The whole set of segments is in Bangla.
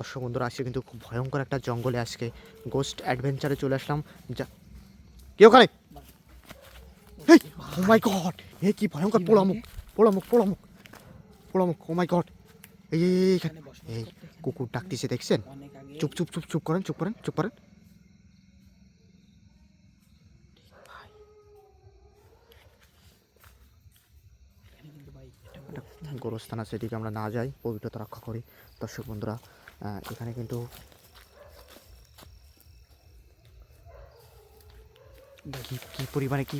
দর্শক বন্ধুরা আজকে কিন্তু খুব ভয়ঙ্কর একটা জঙ্গলে আজকে গোস্ট অ্যাডভেঞ্চারে চলে আসলাম। যা কি ওখানে? ও মাই গড, এ কি ভয়ঙ্কর! পোড়ামুখ পোড়ামুখ পোড়ামুখ পোড়ামুখ, ও মাই গড! এই এই এই এখানে এই কুকুর ডাকতেছে, দেখছেন? চুপ চুপ চুপ চুপ করেন, চুপ করেন, চুপ করেন। গোরস্থান আছে, এদিকে আমরা না যাই, পবিত্রতা রক্ষা করি। দর্শক বন্ধুরা এখানে কিন্তু কি কি পরিমাণে কি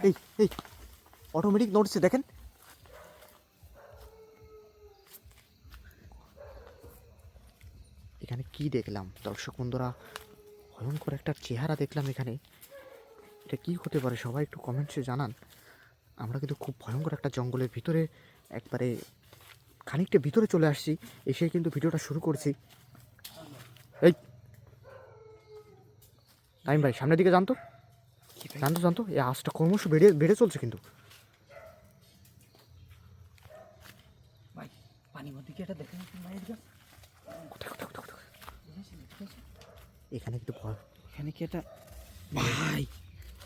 এই এই অটোমেটিক নড়ছে, দেখেন। এখানে কি দেখলাম দর্শক বন্ধুরা, ভয়ঙ্কর একটা চেহারা দেখলাম এখানে। এটা কি হতে পারে সবাই একটু কমেন্টসে জানান। আমরা কিন্তু খুব ভয়ঙ্কর একটা জঙ্গলের ভিতরে একবারে খানিকটা ভিতরে চলে আসছি, এসে কিন্তু ভিডিওটা শুরু করছি। এই টাইম ভাই সামনের দিকে জানতো জানতো জানতো এই আঁচটা ক্রমশ বেড়ে বেড়ে চলছে কিন্তু। কোথায় কোথায় কোথায় কোথায়? এখানে কিন্তু ভয়। এখানে কি এটা ভাই?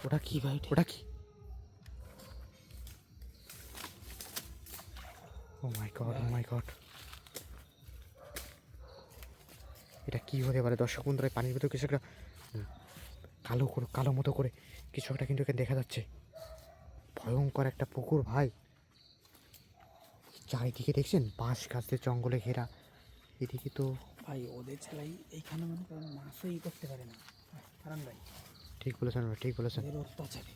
ওটা কি ভাই? ওটা কি? ও মাই গড, ও মাই গড, এটা কি হতে পারে দর্শক বন্ধুরা? পানির ভিতরে কিছু একটা কালো করে, কালো মতো করে কিছু একটা কিন্তু এখানে দেখা যাচ্ছে। ভয়ঙ্কর একটা পুকুর ভাই, চারিদিকে দেখছেন বাঁশ গাছের জঙ্গলে ঘেরা। এদিকে তো ভাই ওদের ছাড়াই এইখানে মনে করেন মাছও করতে পারে না। কারণ ভাই ঠিক বলেছেন ভাই, ঠিক বলেছেন। ওদের অত্যাচারে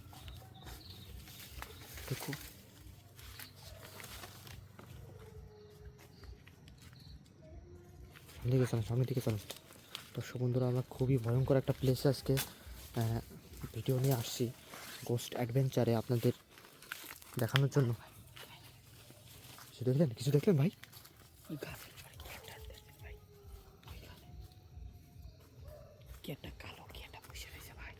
দেখো সামনে দিকে চলেন, সামনের দিকে চলেন। দর্শক বন্ধুরা আমরা খুবই ভয়ঙ্কর একটা প্লেসে আজকে ভিডিও নিয়ে আসছি গোস্ট অ্যাডভেঞ্চারে আপনাদের দেখানোর জন্য। কিছু দেখলেন? কিছু দেখলেন ভাই? কি একটা কালো কি একটা বসে রয়েছে ভাই।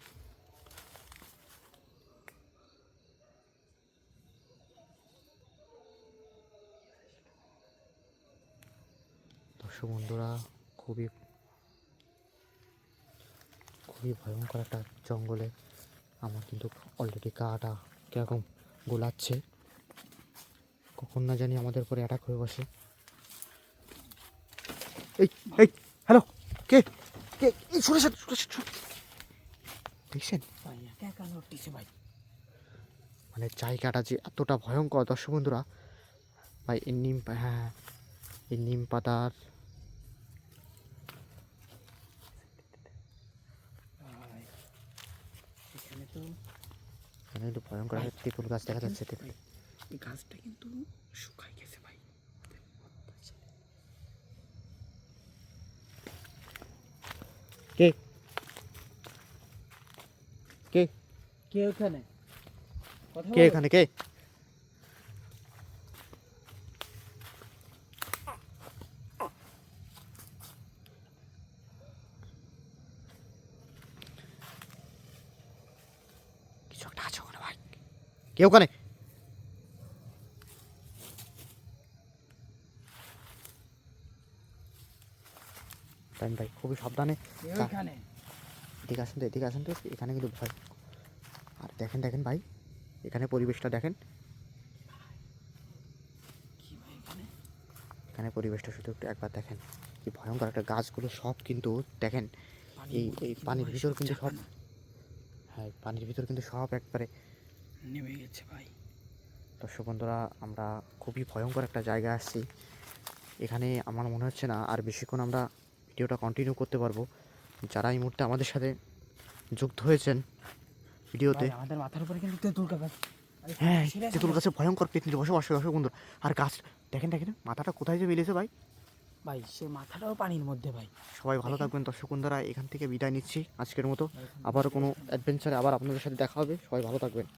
দর্শক বন্ধুরা খুবই খুবই ভয়ঙ্কর একটা জঙ্গলে। আমার কিন্তু অলরেডি গাটা কীরকম গোলাচ্ছে, কখন না জানি আমাদের উপরে অ্যাটাক হয়ে বসে। এই এই হ্যালো, কে কে? এই সরে সরে সরে সরে। দেখছেন ভাই একা একা নড়তেছে ভাই। মানে জায়গাটা যে এতটা ভয়ঙ্কর দর্শক বন্ধুরা। ভাই এই নিম, হ্যাঁ এই নিম পাতার ভাই এখানে তো এখানে একটু ভয়ঙ্কর একটা তেঁতুল গাছ দেখা যাচ্ছে। ভাই এই গাছটা কিন্তু শুকাই গেছে ভাই। কে কে কে ওখানে? কে এখানে কে? কিছু একটা আছে ওখানে ভাই, কে ওখানে? টাইম ভাই খুবই সাবধানে। ওখানে এদিকে আসেন তো, এদিকে আসেন তো, এখানে কিন্তু ভয়। আর দেখেন দেখেন ভাই, এখানে পরিবেশটা দেখেন। কি ভাই এখানে? এখানে পরিবেশটা শুধু একটু একবার দেখেন, কি ভয়ঙ্কর একটা। গাছগুলো সব কিন্তু দেখেন এই এই পানির ভিতর কিন্তু সব, হ্যাঁ পানির ভিতর কিন্তু সব একবারে নেমে গেছে ভাই। দর্শক বন্ধুরা আমরা খুবই ভয়ঙ্কর একটা জায়গায় আসছি। এখানে আমার মনে হচ্ছে না আর বেশিক্ষণ আমরা ভিডিওটা কন্টিনিউ করতে পারবো। যারা এই মুহূর্তে আমাদের সাথে যুক্ত হয়েছেন ভিডিওতে, আমাদের মাথার উপরে কিন্তু তেঁতুল গাছ। হ্যাঁ তেঁতুল গাছে ভয়ঙ্কর পেতনি বসবাস করে দর্শক বন্ধু। আর গাছ দেখেন দেখেন মাথাটা কোথায় যে মিলেছে ভাই। ভাই সে মাথাটাও পানির মধ্যে ভাই। সবাই ভালো থাকবেন দর্শক বন্ধুরা, এখান থেকে বিদায় নিচ্ছি আজকের মতো। আবারও কোনো অ্যাডভেঞ্চারে আবার আপনাদের সাথে দেখা হবে। সবাই ভালো থাকবেন।